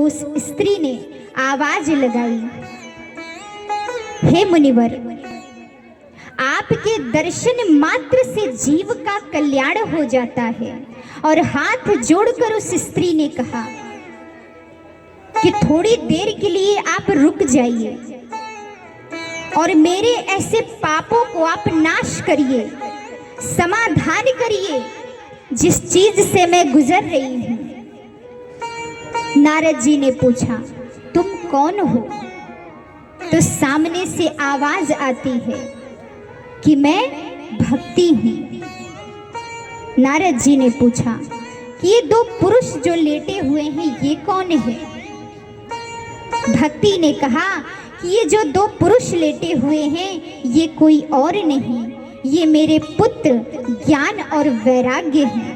उस स्त्री ने आवाज लगाई, हे मुनिवर, आपके दर्शन मात्र से जीव का कल्याण हो जाता है। और हाथ जोड़कर उस स्त्री ने कहा कि थोड़ी देर के लिए आप रुक जाइए और मेरे ऐसे पापों को आप नाश करिए, समाधान करिए जिस चीज से मैं गुजर रही हूं। नारद जी ने पूछा, तुम कौन हो? तो सामने से आवाज आती है कि मैं भक्ति हूं। नारद जी ने पूछा कि ये दो पुरुष जो लेटे हुए हैं ये कौन है? भक्ति ने कहा कि ये जो दो पुरुष लेटे हुए हैं ये कोई और नहीं, ये मेरे पुत्र ज्ञान और वैराग्य हैं।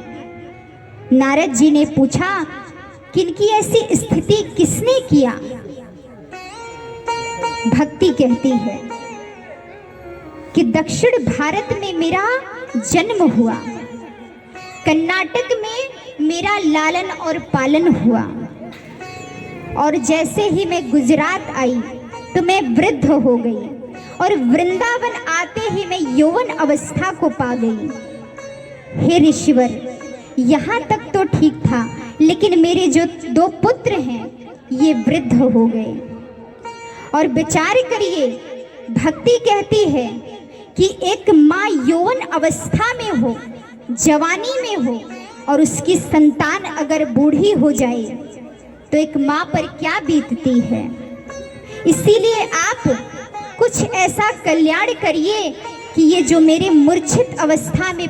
नारद जी ने पूछा, किनकी ऐसी स्थिति किसने किया? भक्ति कहती है कि दक्षिण भारत में मेरा जन्म हुआ, कर्नाटक में मेरा लालन और पालन हुआ, और जैसे ही मैं गुजरात आई तो मैं वृद्ध हो गई, और वृंदावन आते ही मैं यौवन अवस्था को पा गई। हे ऋषिवर, यहाँ तक तो ठीक था, लेकिन मेरे जो दो पुत्र हैं ये वृद्ध हो गए। और विचार करिए, भक्ति कहती है कि एक माँ यौवन अवस्था में हो, जवानी में हो, और उसकी संतान अगर बूढ़ी हो जाए तो एक माँ पर क्या बीतती है। इसीलिए आप कुछ ऐसा कल्याण करिए कि ये जो मेरे मूर्छित अवस्था में